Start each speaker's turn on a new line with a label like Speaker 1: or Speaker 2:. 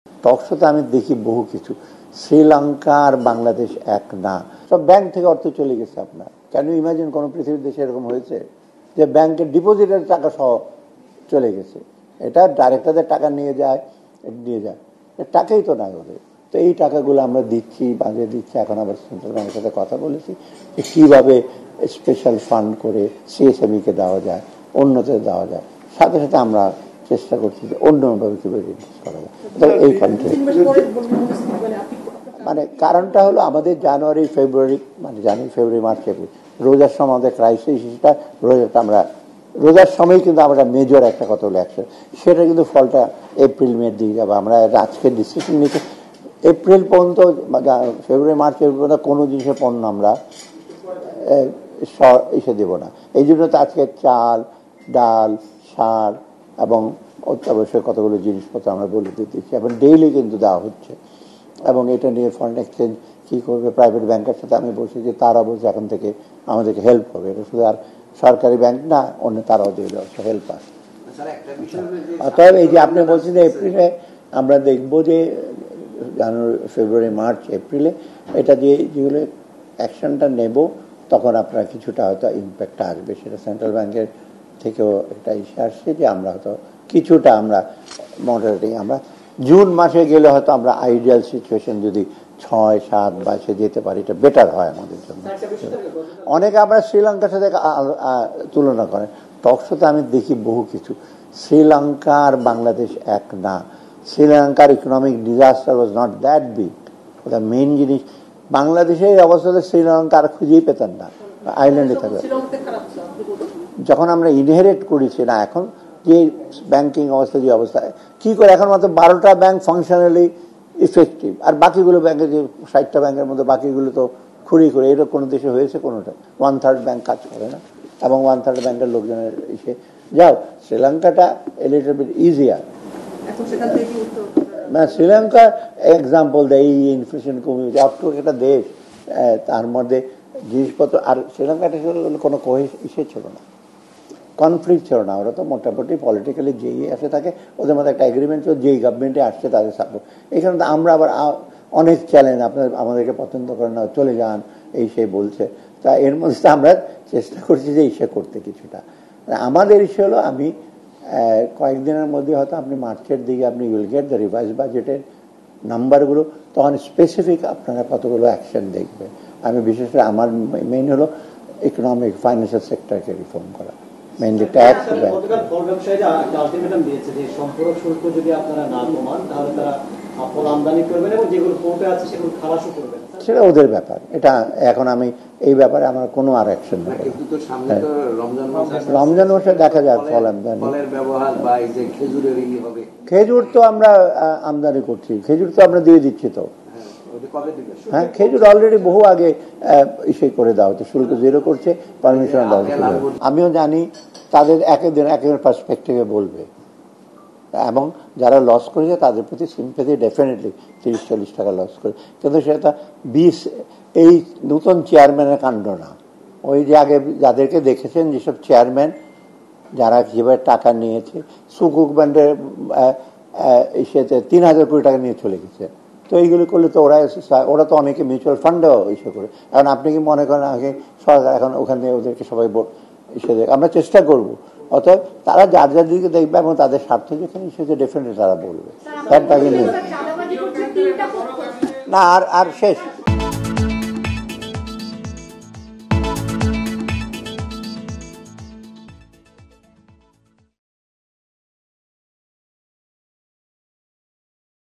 Speaker 1: টকশোতে আমি দেখি বহু কিছু, শ্রীলঙ্কা আর বাংলাদেশ এক না, সব ব্যাংক থেকে অর্থ চলে গেছে। আপনার কেন ইমাজিন কোন পৃথিবীর দেশে এরকম হয়েছে যে ব্যাংকের ডিপোজিটের টাকা সহ চলে গেছে? এটা ডাইরেক্টরদের টাকা নিয়ে যায়, টাকাই তো নাই ওদের। তো এই টাকাগুলো আমরা দিচ্ছি, বাজে দিচ্ছি। এখন আবার সেন্ট্রাল ব্যাংকের সাথে কথা বলেছি যে কীভাবে স্পেশাল ফান্ড করে সিএসএমই-কে দেওয়া যায়, অন্যদের দেওয়া যায়। সাথে সাথে আমরা চেষ্টা করছি যে অন্যভাবে কীভাবে রিলিজ করা যায়। এই কন্ট্রি মানে কারণটা হলো আমাদের জানুয়ারি ফেব্রুয়ারি মার্চ এপ্রিল রোজার সময় আমাদের ক্রাইসিসটা, রোজার সময় কিন্তু আমরা মেজর একটা কথা হলো অ্যাকশন, সেটা কিন্তু ফলটা এপ্রিল মের দিকে যাবো। আমরা আজকে ডিসিশন নিতে এপ্রিল পর্যন্ত, ফেব্রুয়ারি মার্চ এপ্রিল পর্যন্ত কোনো জিনিসের পণ্য আমরা এসে দেবো না। এই জন্য তো আজকে চাল, ডাল, সার এবং অত্যাবশ্যক কতগুলো জিনিসপত্র আমরা বলে দিতেছি, এবং ডেইলি কিন্তু দেওয়া হচ্ছে। এবং এটা নিয়ে ফরেন এক্সচেঞ্জ কী করবে, প্রাইভেট ব্যাংকের সাথে আমি বলছি যে তারা বলছে এখন থেকে আমাদেরকে হেল্প হবে। এটা শুধু আর সরকারি ব্যাংক না, অন্য তারাও দিয়ে দেওয়া হেল্প আছে। অতএব এই যে আপনি বলছেন যে এপ্রিলে আমরা দেখবো যে জানুয়ারি ফেব্রুয়ারি মার্চ এপ্রিলে এটা দিয়ে যেগুলো অ্যাকশনটা নেব, তখন আপনার কিছুটা হয়তো ইম্প্যাক্টটা আসবে। সেটা সেন্ট্রাল ব্যাংকের থেকেও একটা ইস্যু আসছে যে আমরা হয়তো কিছুটা আমরা মডারেটিং, আমরা জুন মাসে গেলে হয়তো আমরা আইডিয়াল সিচুয়েশন যদি 6-7-22 যেতে পারি, এটা বেটার হয় আমাদের জন্য। অনেকে আমরা শ্রীলঙ্কার সাথে তুলনা করেন। টকশোতে আমি দেখি বহু কিছু, শ্রীলঙ্কা আর বাংলাদেশ এক না। শ্রীলঙ্কার economic disaster was not that big. ওটা মেইন জিনিস। বাংলাদেশের অবস্থাতে শ্রীলঙ্কা আর খুঁজেই পেতেন না, আইল্যান্ডে থাকবে। যখন আমরা ইনহেরিট করেছি না, এখন যে ব্যাংকিং অবস্থা, যে অবস্থায় কী করে এখন মাত্র 12টা ব্যাংক ফাংশনালি ইফেক্টিভ, আর বাকিগুলো ব্যাংকে যে 60টা ব্যাংকের মধ্যে বাকিগুলো তো খুঁড়ি করে, এটা কোনো দেশে হয়েছে কোনোটা? 1/3 ব্যাংক কাজ করে না, এবং 1/3 ব্যাংকের লোকজনের এসে যাও। শ্রীলঙ্কাটা a little bit easier. Sri Lanka example দেয়, এই ইনফ্লেশন কমিয়েছে, অট্টুক একটা দেশ, তার মধ্যে জিনিসপত্র। আর শ্রীলঙ্কাটা কোনো ইসে ছিল না, কনফ্লিক্ট ছিল না। ওরা তো মোটামুটি পলিটিক্যালি যেই আসে থাকে, ওদের মধ্যে একটা এগ্রিমেন্ট ছিল, যেই গভর্নমেন্টে আসছে তাদের সাপোর্ট। এখানে তো আমরা আবার অনেক চ্যালেঞ্জ, আপনার আমাদেরকে পছন্দ করেন না, চলে যান, এই সেই বলছে। তা এর মধ্যে আমরা চেষ্টা করছি যে ইসে করতে কিছুটা। আমাদের ইস্যু হলো, আমি কয়েকদিনের মধ্যে হয়তো আপনি মার্চের দিকে আপনি উইল গেট দ্য রিভাইজ বাজেটের নাম্বারগুলো, তখন স্পেসিফিক আপনারা কতগুলো অ্যাকশন দেখবে। আমি বিশেষ করে আমার মেইন হলো ইকোনমিক ফাইন্যান্সিয়াল সেক্টরকে রিফর্ম করা, মেইনলি ট্যাক্স। সেটা ওদের ব্যাপার, এটা এখন আমি এই ব্যাপারে আমার কোনো আর অ্যাকশন নেই। রমজান মাসে দেখা যায় ফল আমদানি, খেজুর তো আমরা আমদানি করছি, খেজুর তো আমরা দিয়ে দিচ্ছি। তো হ্যাঁ, খেজুর অলরেডি বহু আগে ইসে করে দেওয়া হচ্ছে, শুল্ক জিরো করছে, পারমিশন দেওয়া হচ্ছে। আমিও জানি তাদের একের পার্সপেক্টিভে বলবে, এবং যারা লস করেছে তাদের প্রতি সিম্প্যাথি ডেফিনেটলি। 30-40 টাকা লস করে, কিন্তু সেটা এই নতুন চেয়ারম্যানের কাণ্ড না। ওই যে আগে যাদেরকে দেখেছেন, যেসব চেয়ারম্যান যারা যেভাবে টাকা নিয়েছে, সুকুক ব্যান্ডের ইসেতে 3000 কোটি টাকা নিয়ে চলে গেছে। তো এইগুলো করলে তো ওরা তো অনেকে মিউচুয়াল ফান্ডেও ইস্যু করে। এখন আপনি কি মনে করেন আগে সরকার এখন ওখান থেকে ওদেরকে সবাই ভোট ইস্যু দেয়? আমরা চেষ্টা করবো। অতএব তারা যার দিকে দেখবে এবং তাদের স্বার্থ যেখানে ইস্যুতে ডেফিনেটলি তারা বলবে। না আর শেষ